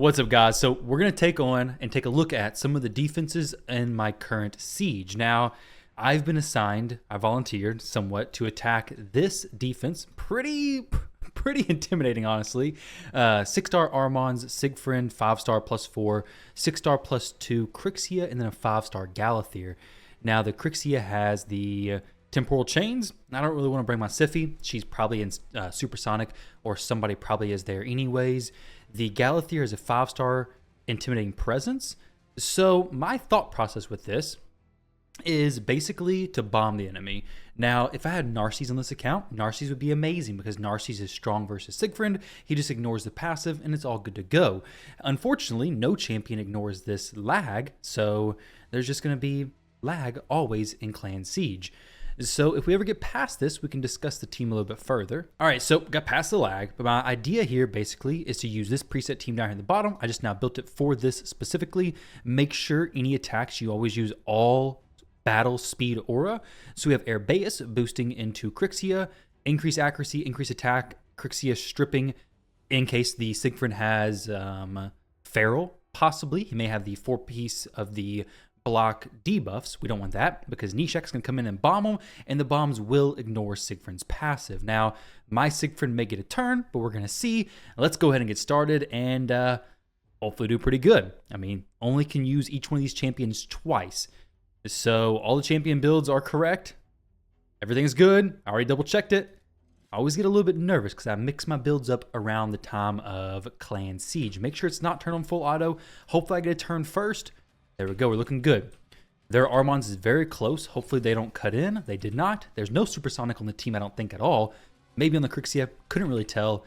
What's up, guys? So we're going to take on and take a look at some of the defenses in my current siege. Now, I've been assigned, I volunteered somewhat to attack this defense. Pretty intimidating, honestly. 6-star Armons, Siegfried, 5-star +4, 6-star +2, Crixia, and then a 5-star Galathir. Now, the Crixia has the temporal chains. I don't really want to bring my Siphi. She's probably in supersonic, or somebody probably is there anyways. The Galathir is a 5-star intimidating presence. So my thought process with this is basically to bomb the enemy. Now, if I had Narcisse on this account, Narcisse would be amazing because Narcisse is strong versus Siegfried. He just ignores the passive and it's all good to go. Unfortunately, no champion ignores this lag, so there's just going to be lag always in Clan Siege. So if we ever get past this, we can discuss the team a little bit further. All right, so got past the lag, but my idea here basically is to use this preset team down here at the bottom. I just now built it for this specifically. Make sure any attacks, you always use all battle speed aura. So we have Airbeus boosting into Crixia, increase accuracy, increase attack, Crixia stripping in case the Siegfried has Feral, possibly. He may have the 4-piece of the block debuffs. We don't want that because Nishek's going to come in and bomb them, and the bombs will ignore Siegfried's passive. Now, my Siegfried may get a turn, but we're going to see. Let's go ahead and get started and hopefully do pretty good. I mean, only can use each one of these champions twice. So all the champion builds are correct. Everything is good. I already double checked it. I always get a little bit nervous because I mix my builds up around the time of Clan Siege. Make sure it's not turned on full auto. Hopefully I get a turn first. There we go. We're looking good. Their Armons is very close. Hopefully they don't cut in. They did not. There's no supersonic on the team, I don't think, at all. Maybe on the Crixia. Couldn't really tell.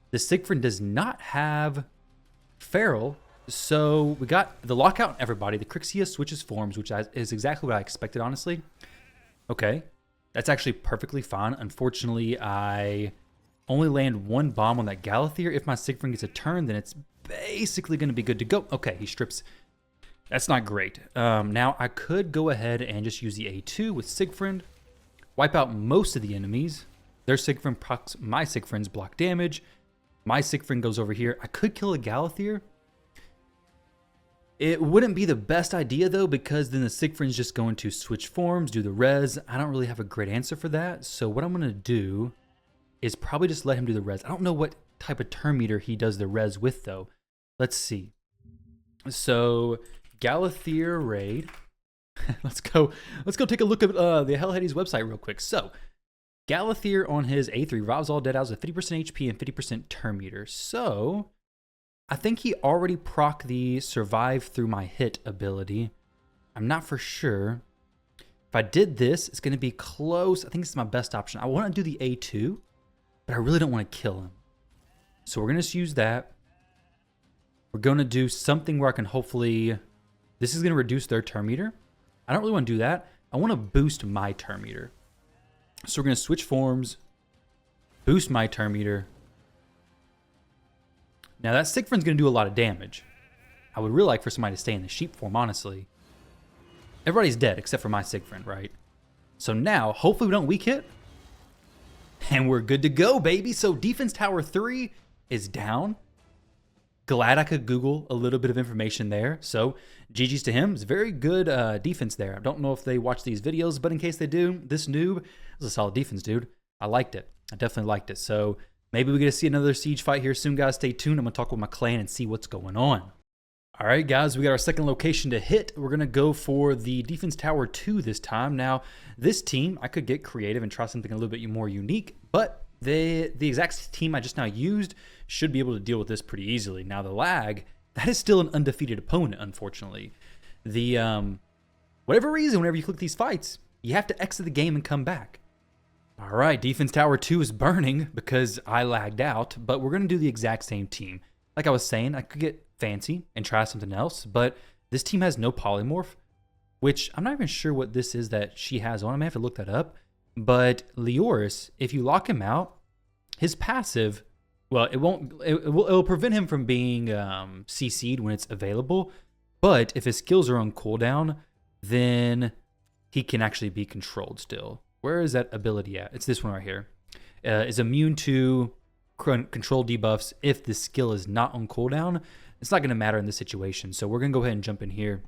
The Siegfried does not have Feral. So we got the lockout on everybody. The Crixia switches forms, which is exactly what I expected, honestly. Okay. That's actually perfectly fine. Unfortunately, I only land one bomb on that Galathir. If my Siegfried gets a turn, then it's basically going to be good to go. Okay, he strips. That's not great. Now, I could go ahead and just use the A2 with Siegfried, wipe out most of the enemies. Their Siegfried procs my Siegfried's block damage. My Siegfried goes over here. I could kill a Galathir. It wouldn't be the best idea, though, because then the Siegfried's just going to switch forms, do the res. I don't really have a great answer for that. So what I'm going to do is probably just let him do the res. I don't know what type of turn meter he does the res with, though. Let's see. So Galathir raid. Let's go take a look at the Hellheadies website real quick. So Galathir on his A3 revives all dead owls with 50% HP and 50% turn meter. So I think he already proc the survive through my hit ability. I'm not for sure. If I did this, it's going to be close. I think this is my best option. I want to do the A2, but I really don't want to kill him. So we're going to just use that. We're going to do something where I can hopefully... This is going to reduce their turn meter. I don't really want to do that. I want to boost my turn meter. So we're going to switch forms, boost my turn meter. Now that Siegfried's going to do a lot of damage. I would really like for somebody to stay in the sheep form, honestly. Everybody's dead except for my Siegfried, right? So now, hopefully we don't weak hit. And we're good to go, baby. So defense tower 3 is down. Glad I could Google a little bit of information there. So GG's to him. It's very good defense there. I don't know if they watch these videos, but in case they do, this noob is a solid defense, dude. I liked it. I definitely liked it. So maybe we get to see another siege fight here soon, guys. Stay tuned. I'm going to talk with my clan and see what's going on. All right, guys, we got our second location to hit. We're going to go for the defense tower 2 this time. Now, this team, I could get creative and try something a little bit more unique, but the exact team I just now used should be able to deal with this pretty easily. Now, the lag, that is still an undefeated opponent, unfortunately. The whatever reason, whenever you click these fights, you have to exit the game and come back. All right, defense tower 2 is burning because I lagged out, but we're going to do the exact same team. Like I was saying, I could get fancy and try something else, but this team has no polymorph, which I'm not even sure what this is that she has on. I may have to look that up. But Leoris, if you lock him out, his passive, well, it'll prevent him from being CC'd when it's available. But if his skills are on cooldown, then he can actually be controlled still. Where is that ability at? It's this one right here. Is immune to control debuffs if the skill is not on cooldown. It's not going to matter in this situation. So we're going to go ahead and jump in here.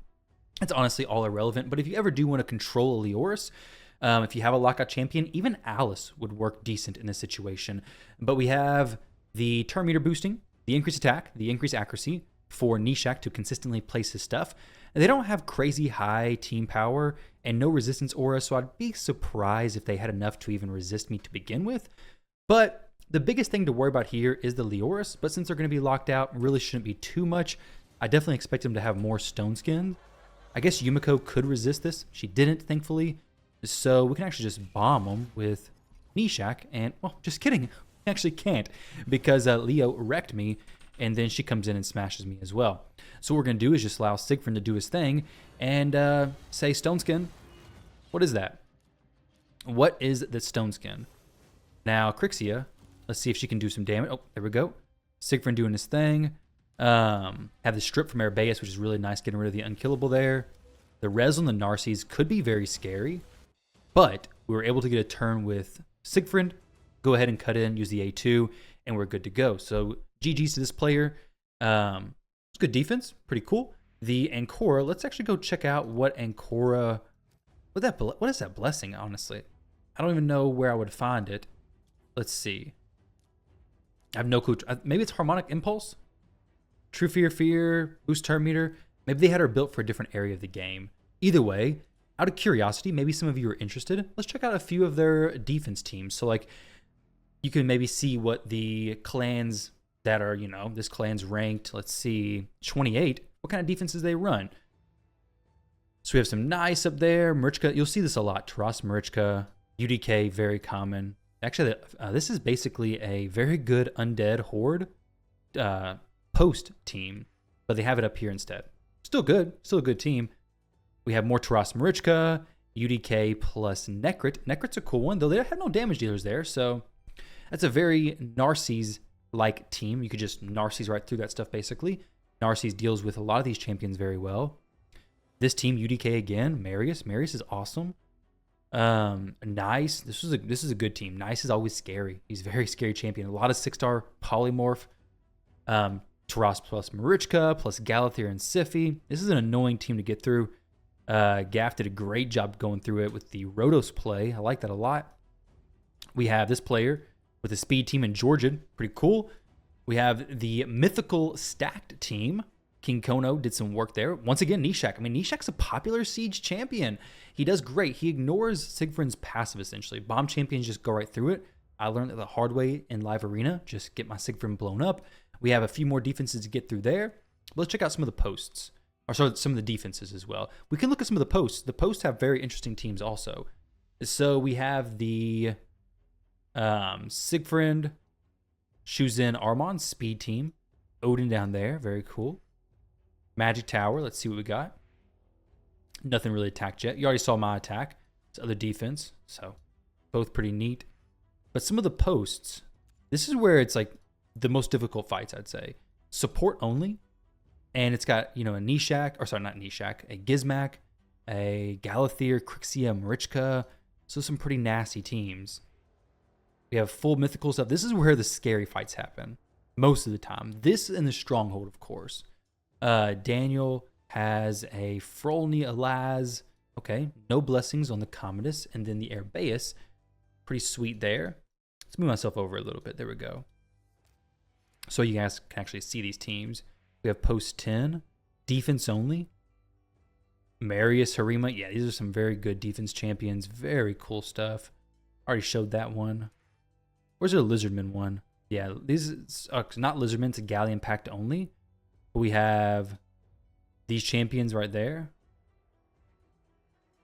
It's honestly all irrelevant. But if you ever do want to control a Leoris, if you have a lockout champion, even Alice would work decent in this situation. But we have the turn meter boosting, the increased attack, the increased accuracy for Nishak to consistently place his stuff. And they don't have crazy high team power and no resistance aura, so I'd be surprised if they had enough to even resist me to begin with. But the biggest thing to worry about here is the Leoris, but since they're going to be locked out, really shouldn't be too much. I definitely expect them to have more stone skin. I guess Yumiko could resist this. She didn't, thankfully. So we can actually just bomb them with Nishak. And, well, just kidding. We actually can't because Leo wrecked me. And then she comes in and smashes me as well. So what we're going to do is just allow Siegfried to do his thing. And say stone skin. What is that? What is the stone skin? Now, Crixia. Let's see if she can do some damage. Oh, there we go. Siegfried doing his thing. Have the strip from Arabeus, which is really nice, getting rid of the unkillable there. The res on the Narcies could be very scary, but we were able to get a turn with Siegfried. Go ahead and cut in, use the A2, and we're good to go. So GG's to this player. It's good defense, pretty cool. The Ancora, let's actually go check out what Ancora, what is that blessing, honestly? I don't even know where I would find it. Let's see. I have no clue. Maybe it's Harmonic Impulse? True Fear, Boost Turn Meter. Maybe they had her built for a different area of the game. Either way, out of curiosity, maybe some of you are interested. Let's check out a few of their defense teams. So, like, you can maybe see what the clans that are, you know, this clan's ranked, let's see, 28. What kind of defenses they run? So we have some nice up there. Marichka, you'll see this a lot. Taras Marichka, UDK, very common. Actually, this is basically a very good undead horde post team, but they have it up here instead. Still good, still a good team. We have more Taras Marichka, UDK plus Necrit. Necrit's a cool one, though they have no damage dealers there, so that's a very Narcies-like team. You could just Narcies right through that stuff, basically. Narcies deals with a lot of these champions very well. This team, UDK again, Marius. Marius is awesome. Nice. This is a good team. Nice is always scary. He's a very scary champion. A lot of 6-star polymorph. Taras plus Marichka plus Galathier and Siphi. This is an annoying team to get through. Gaff did a great job going through it with the Rhodos play. I like that a lot. We have this player with a speed team in Georgian. Pretty cool. We have the mythical stacked team. King Kono did some work there. Once again, Nishak. I mean, Nishak's a popular siege champion. He does great. He ignores Siegfried's passive, essentially. Bomb champions just go right through it. I learned that the hard way in live arena. Just get my Siegfried blown up. We have a few more defenses to get through there. Let's check out some of the posts. Or sorry, some of the defenses as well. We can look at some of the posts. The posts have very interesting teams also. So we have the Siegfried, Shuzin, Armand speed team. Odin down there. Very cool. Magic Tower. Let's see what we got. Nothing really attacked yet. You already saw my attack. It's other defense. So both pretty neat. But some of the posts, this is where it's like the most difficult fights, I'd say. Support only. And it's got, you know, a Nishak, or sorry, not Nishak, a Gizmak, a Galathier, Crixia, Marichka. So some pretty nasty teams. We have full mythical stuff. This is where the scary fights happen most of the time. This and the Stronghold, of course. Daniel has a Frolny Alaz. Okay, no blessings on the Commodus. And then the Arabeus. Pretty sweet there. Let's move myself over a little bit. There we go. So you guys can actually see these teams. We have post 10. Defense only. Marius, Harima. Yeah, these are some very good defense champions. Very cool stuff. Already showed that one. Where's the Lizardman one? Yeah, these not Lizardman. It's a Galleon Pact only. We have these champions right there.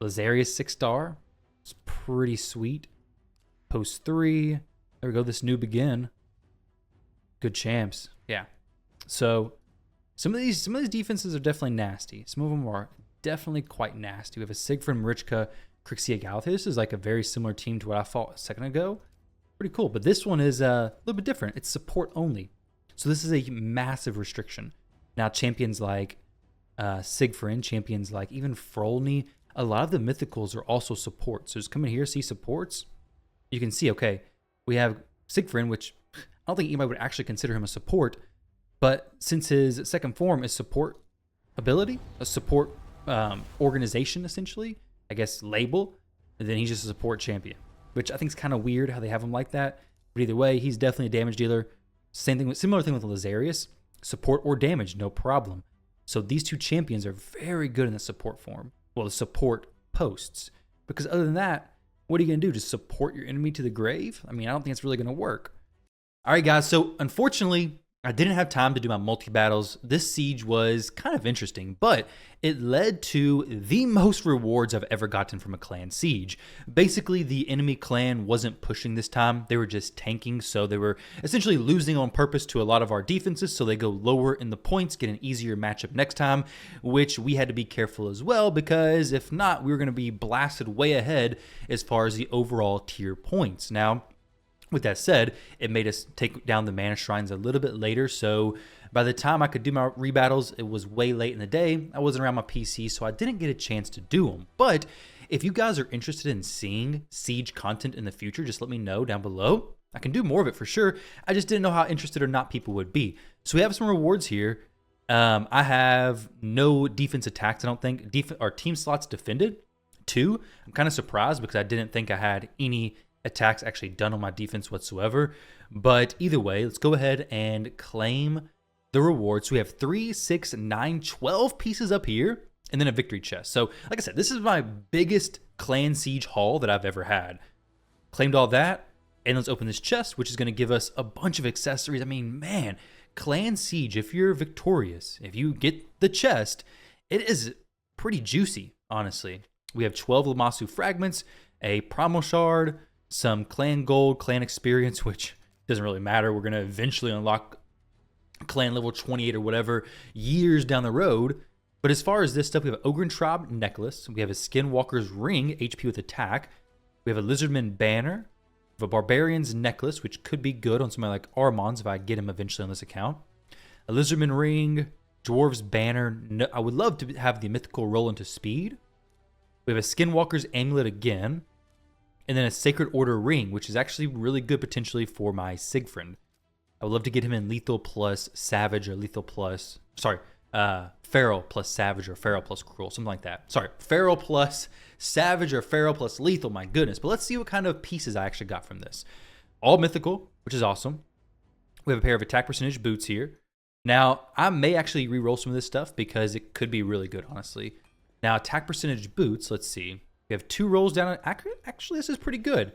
Lazarius 6-star. It's pretty sweet. Post 3. There we go. This noob again. Good champs. Yeah. So some of these defenses are definitely nasty. Some of them are definitely quite nasty. We have a Siegfried, Marichka, Crixia, Galathier. This is like a very similar team to what I fought a second ago. Pretty cool. But this one is a little bit different. It's support only. So this is a massive restriction. Now champions like Siegfried, champions like even Frolny, a lot of the mythicals are also support. So just come in here, see supports. You can see, okay, we have Siegfried, which I don't think anybody would actually consider him a support. But since his second form is support ability, a support organization essentially, I guess label, and then he's just a support champion, which I think is kind of weird how they have him like that. But either way, he's definitely a damage dealer. Similar thing with Lazarius, support or damage, no problem. So these two champions are very good in the support form. Well, the support posts. Because other than that, what are you going to do? Just support your enemy to the grave? I mean, I don't think it's really going to work. All right, guys. So unfortunately, I didn't have time to do my multi-battles. This siege was kind of interesting, but it led to the most rewards I've ever gotten from a clan siege. Basically, the enemy clan wasn't pushing this time. They were just tanking, so they were essentially losing on purpose to a lot of our defenses, so they go lower in the points, get an easier matchup next time, which we had to be careful as well, because if not, we were going to be blasted way ahead as far as the overall tier points. Now, with that said, it made us take down the mana shrines a little bit later, so by the time I could do my rebattles, it was way late in the day. I wasn't around my PC, so I didn't get a chance to do them. But if you guys are interested in seeing siege content in the future, just let me know down below. I can do more of it for sure. I just didn't know how interested or not people would be. So we have some rewards here. I have no defense attacks, I don't think. Our team slots defended, 2. I'm kind of surprised because I didn't think I had any attacks actually done on my defense whatsoever. But either way, let's go ahead and claim the rewards. So we have 3, 6, 9, 12 pieces up here, and then a victory chest. So like I said, this is my biggest clan siege haul that I've ever had. Claimed all that, and let's open this chest, which is going to give us a bunch of accessories. I mean, man, clan siege, if you're victorious, if you get the chest, it is pretty juicy, honestly. We have 12 Lamasu fragments, a primal shard, some clan gold, clan experience, which doesn't really matter. We're going to eventually unlock clan level 28 or whatever years down the road. But as far as this stuff, we have an Ogren Tribe necklace. We have a Skinwalker's ring, HP with attack. We have a Lizardman banner. We have a Barbarian's necklace, which could be good on somebody like Armand's if I get him eventually on this account. A Lizardman ring, Dwarves banner. No, I would love to have the mythical roll into speed. We have a Skinwalker's amulet again. And then a Sacred Order ring, which is actually really good potentially for my Siegfried. I would love to get him in lethal plus savage or lethal plus, feral plus savage or feral plus cruel, something like that. Sorry, feral plus savage or feral plus lethal, my goodness. But let's see what kind of pieces I actually got from this. All mythical, which is awesome. We have a pair of attack percentage boots here. Now, I may actually re-roll some of this stuff because it could be really good, honestly. Now, attack percentage boots, let's see. We have 2 rolls down. Actually, this is pretty good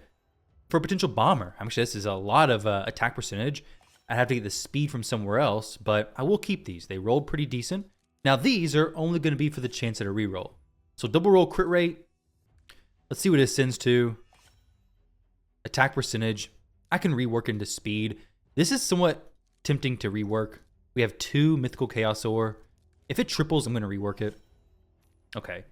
for a potential bomber. Actually, this is a lot of attack percentage. I'd have to get the speed from somewhere else, but I will keep these. They rolled pretty decent. Now, these are only going to be for the chance at a reroll. So double roll crit rate. Let's see what it ascends to. Attack percentage. I can rework into speed. This is somewhat tempting to rework. We have 2 mythical chaos ore. If it triples, I'm going to rework it. Okay.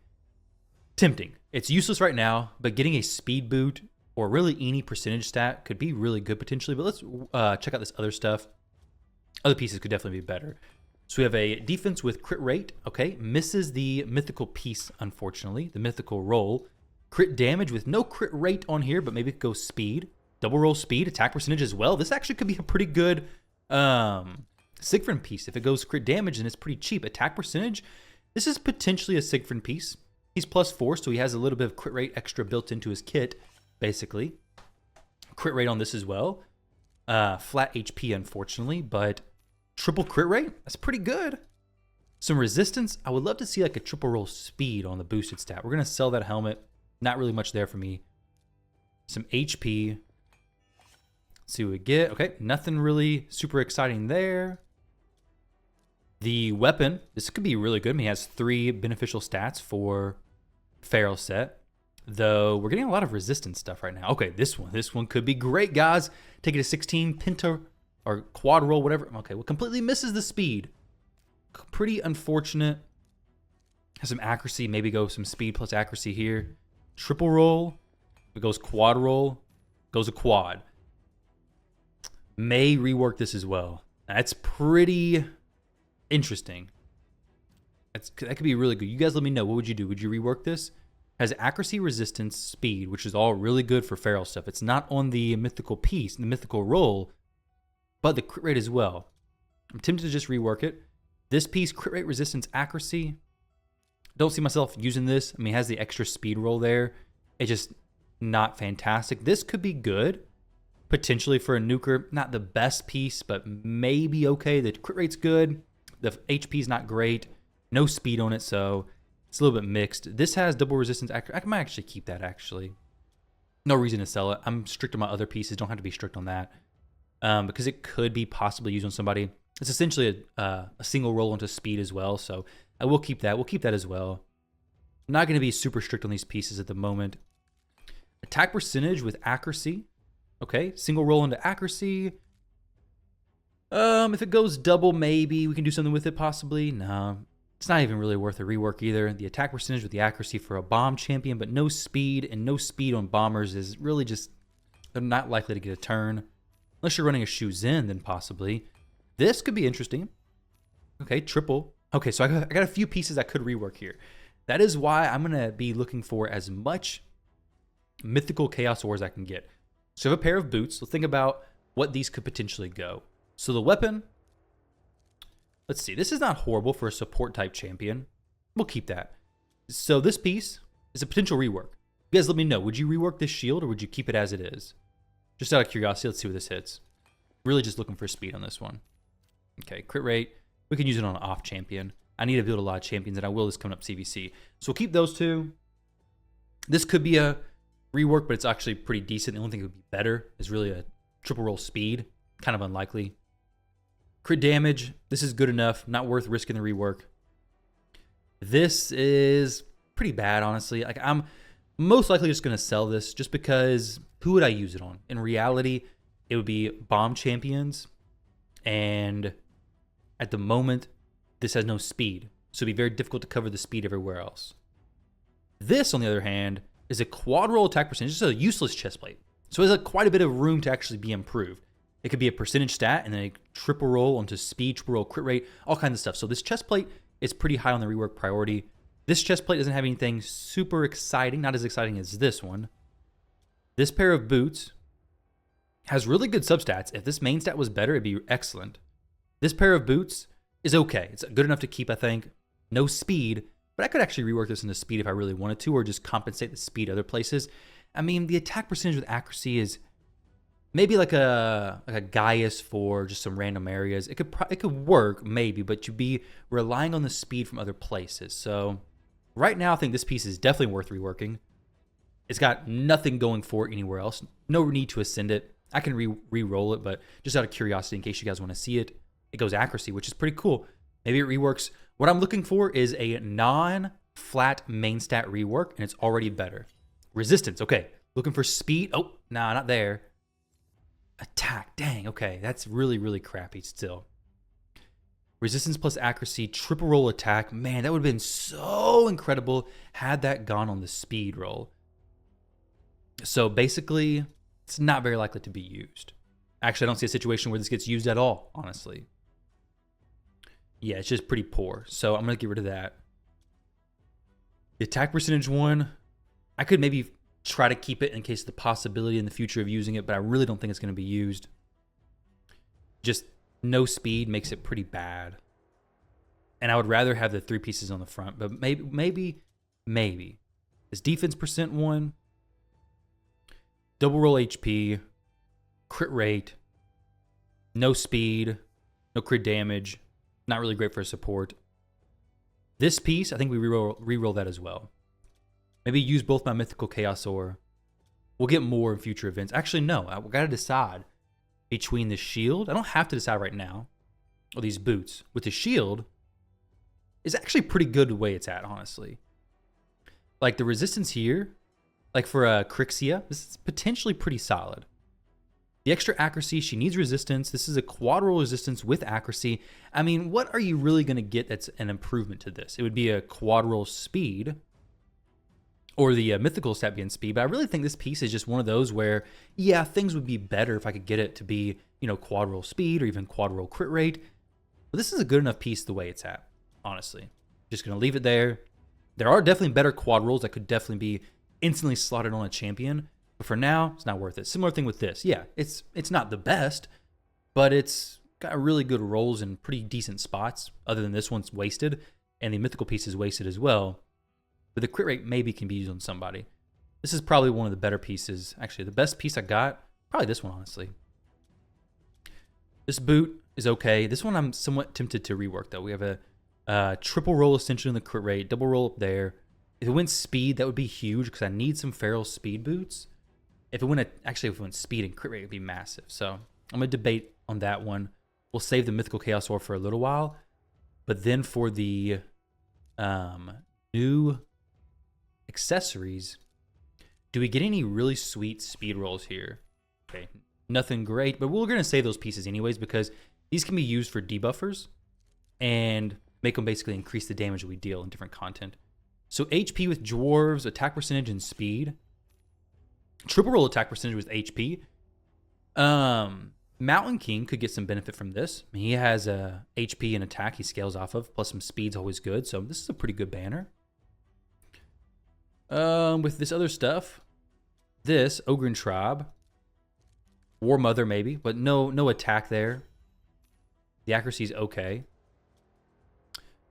Tempting. It's useless right now, but getting a speed boot or really any percentage stat could be really good potentially. But let's check out this other stuff. Other pieces could definitely be better. So we have a defense with crit rate. Okay, misses the mythical piece, unfortunately. The mythical roll. Crit damage with no crit rate on here, but maybe it goes speed. Double roll speed, attack percentage as well. This actually could be a pretty good Siegfried piece. If it goes crit damage, then it's pretty cheap. Attack percentage, this is potentially a Siegfried piece. He's +4, so he has a little bit of crit rate extra built into his kit, basically. Crit rate on this as well. Flat HP, unfortunately, but triple crit rate, that's pretty good. Some resistance, I would love to see like a triple roll speed on the boosted stat. We're going to sell that helmet. Not really much there for me. Some HP. Let's see what we get. Okay, nothing really super exciting there. The weapon, this could be really good. I mean, he has 3 beneficial stats for Feral set, though we're getting a lot of resistance stuff right now. Okay, this one could be great, guys. Take it to 16, penta or quad roll, whatever. Okay, well, completely misses the speed. Pretty unfortunate. Has some accuracy, maybe go some speed plus accuracy here. Triple roll, it goes quad roll, goes a quad. May rework this as well. That's pretty interesting. That could be really good. You guys let me know. What would you do? Would you rework this? Has accuracy, resistance, speed, which is all really good for feral stuff. It's not on the mythical piece, the mythical roll. but the crit rate as well. I'm tempted to just rework it. This piece, crit rate, resistance, accuracy. Don't see myself using this. I mean, it has the extra speed roll there. It's just not fantastic. This could be good, potentially for a nuker. Not the best piece, but maybe okay. The crit rate's good. The HP's not great. No speed on it, so it's a little bit mixed. This has double resistance. I might actually keep that, actually. No reason to sell it. I'm strict on my other pieces. Don't have to be strict on that. Because it could be possibly used on somebody. It's essentially a single roll into speed as well, so I will keep that. We'll keep that as well. I'm not going to be super strict on these pieces at the moment. Attack percentage with accuracy. Okay, single roll into accuracy. If it goes double, maybe we can do something with it, possibly. No, it's not even really worth a rework either. The attack percentage with the accuracy for a bomb champion, but no speed, and no speed on bombers is really just, they're not likely to get a turn. Unless you're running a Shuzhen, then possibly. This could be interesting. Okay, triple. Okay, so I got a few pieces I could rework here. That is why I'm going to be looking for as much mythical Chaos Ore as I can get. So I have a pair of boots. Let's think about what these could potentially go. So the weapon, let's see. This is not horrible for a support type champion. We'll keep that. So this piece is a potential rework. You guys let me know. Would you rework this shield or would you keep it as it is? Just out of curiosity, let's see what this hits. Really just looking for speed on this one. Okay, crit rate. We can use it on an off champion. I need to build a lot of champions, and I will this coming up CVC. So we'll keep those two. This could be a rework, but it's actually pretty decent. The only thing that would be better is really a triple roll speed. Kind of unlikely. Crit damage. This is good enough. Not worth risking the rework. This is pretty bad, honestly. Like, I'm most likely just going to sell this just because who would I use it on? In reality, it would be bomb champions, and at the moment, this has no speed, so it'd be very difficult to cover the speed everywhere else. This, on the other hand, is a quad roll attack percentage. It's a useless chestplate, so it has quite a bit of room to actually be improved. It could be a percentage stat, and then a triple roll onto speed, triple roll crit rate, all kinds of stuff. So this chestplate is pretty high on the rework priority. This chestplate doesn't have anything super exciting, not as exciting as this one. This pair of boots has really good substats. If this main stat was better, it'd be excellent. This pair of boots is okay. It's good enough to keep, I think. No speed, but I could actually rework this into speed if I really wanted to, or just compensate the speed other places. I mean, the attack percentage with accuracy is maybe like a Gaius for just some random areas. It could work, maybe, but you'd be relying on the speed from other places. So right now, I think this piece is definitely worth reworking. It's got nothing going for it anywhere else. No need to ascend it. I can re-roll it, but just out of curiosity, in case you guys want to see it, it goes accuracy, which is pretty cool. Maybe it reworks. What I'm looking for is a non-flat main stat rework, and it's already better. Resistance, okay. Looking for speed. Oh, nah, not there. Attack, dang, okay. That's really, really crappy still. Resistance plus accuracy, triple roll attack. Man, that would have been so incredible had that gone on the speed roll. So basically, it's not very likely to be used. Actually, I don't see a situation where this gets used at all, honestly. Yeah, it's just pretty poor. So I'm going to get rid of that. The attack percentage one, I could maybe try to keep it in case of the possibility in the future of using it, but I really don't think it's going to be used. Just no speed makes it pretty bad. And I would rather have the three pieces on the front, but maybe. This defense percent one, double roll HP, crit rate, no speed, no crit damage. Not really great for support. This piece, I think we reroll that as well. Maybe use both my mythical Chaos Ore. We'll get more in future events. Actually, no. I've got to decide between the shield. I don't have to decide right now. Or these boots. With the shield, is actually pretty good the way it's at, honestly. Like the resistance here, like for a Crixia, this is potentially pretty solid. The extra accuracy, she needs resistance. This is a quad roll resistance with accuracy. I mean, what are you really going to get that's an improvement to this? It would be a quad roll speed or the mythical stat being speed. But I really think this piece is just one of those where, yeah, things would be better if I could get it to be, you know, quad roll speed or even quad roll crit rate. But this is a good enough piece the way it's at, honestly. Just going to leave it there. There are definitely better quad rolls that could definitely be instantly slotted on a champion. But for now, it's not worth it. Similar thing with this. Yeah, it's not the best, but it's got really good rolls in pretty decent spots, other than this one's wasted, and the mythical piece is wasted as well. But the crit rate maybe can be used on somebody. This is probably one of the better pieces. Actually, the best piece I got, probably this one, honestly. This boot is okay. This one I'm somewhat tempted to rework, though. We have a triple roll essentially on the crit rate, double roll up there. If it went speed, that would be huge because I need some feral speed boots. If it went speed and crit rate, it would be massive. So I'm going to debate on that one. We'll save the Mythical Chaos Ore for a little while. But then for the new accessories, do we get any really sweet speed rolls here? Okay, nothing great, but we're going to save those pieces anyways because these can be used for debuffers and make them basically increase the damage we deal in different content. So HP with dwarves, attack percentage, and speed. Triple roll attack percentage with HP. Mountain King could get some benefit from this. He has a HP and attack he scales off of, plus some speed's always good. So this is a pretty good banner. With this other stuff, this Ogren Tribe, War Mother maybe, but no attack there. The accuracy's okay.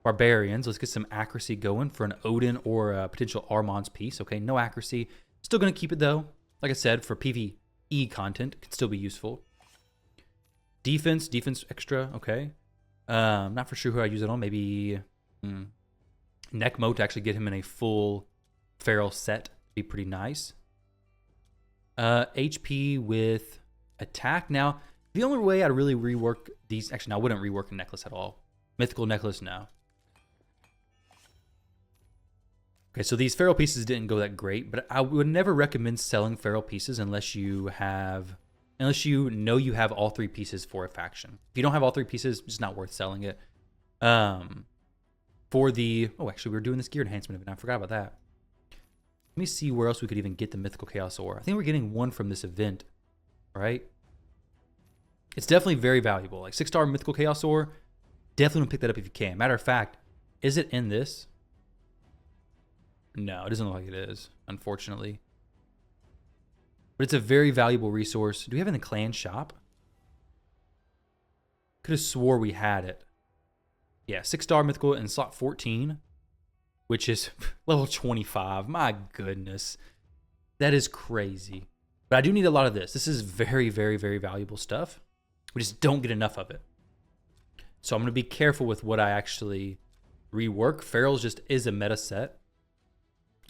Barbarians, let's get some accuracy going for an Odin or a potential Armand's piece. Okay, no accuracy. Still gonna keep it though. Like I said, for PvE content, could still be useful. Defense extra, okay. Not for sure who I use it on. Maybe Necmo to actually get him in a full feral set. Be pretty nice. HP with attack. Now, the only way I'd really rework these, actually, no, I wouldn't rework a necklace at all. Mythical necklace, no. Okay, so these feral pieces didn't go that great, but I would never recommend selling feral pieces unless you know you have all three pieces for a faction. If you don't have all three pieces, it's not worth selling it. For the, actually, we were doing this gear enhancement event. I forgot about that. Let me see where else we could even get the Mythical Chaos Ore. I think we're getting one from this event, right? It's definitely very valuable. Like 6-star Mythical Chaos Ore, definitely pick that up if you can. Matter of fact, is it in this? No, it doesn't look like it is, unfortunately. But it's a very valuable resource. Do we have it in the clan shop? Could have swore we had it. Yeah, 6-star mythical in slot 14, which is level 25. My goodness. That is crazy. But I do need a lot of this. This is very, very, very valuable stuff. We just don't get enough of it. So I'm going to be careful with what I actually rework. Ferals just is a meta set.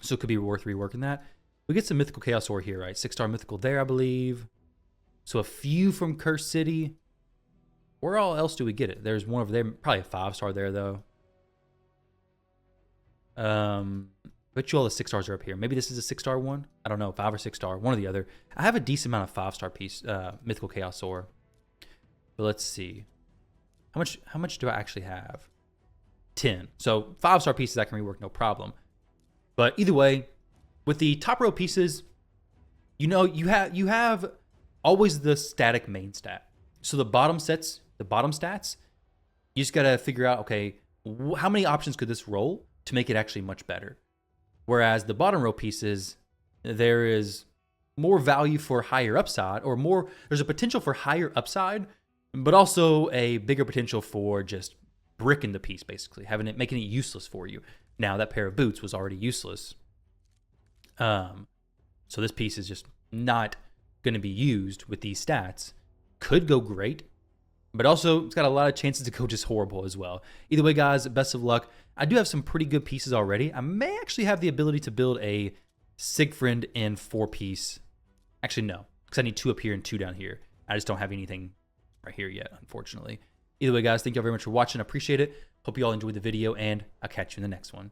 So it could be worth reworking that. We get some Mythical Chaos Ore here, right? 6-star mythical there, I believe. So a few from Cursed City. Where all else do we get it? There's one over there. Probably a 5-star there, though. Bet you all the 6-stars are up here. Maybe this is a 6-star one. I don't know. 5 or 6-star. One or the other. I have a decent amount of 5-star piece, Mythical Chaos Ore. But let's see. How much do I actually have? 10. So 5-star pieces I can rework, no problem. But either way, with the top row pieces, you know, you have always the static main stat. So the bottom stats, you just got to figure out, okay, how many options could this roll to make it actually much better? Whereas the bottom row pieces, there is more value for higher upside, or more, there's a potential for higher upside, but also a bigger potential for just bricking the piece, basically, making it useless for you. Now, that pair of boots was already useless. So this piece is just not going to be used with these stats. Could go great, but also it's got a lot of chances to go just horrible as well. Either way, guys, best of luck. I do have some pretty good pieces already. I may actually have the ability to build a Siegfried in 4-piece. Actually, no, because I need 2 up here and 2 down here. I just don't have anything right here yet, unfortunately. Either way, guys, thank you all very much for watching. I appreciate it. Hope you all enjoyed the video, and I'll catch you in the next one.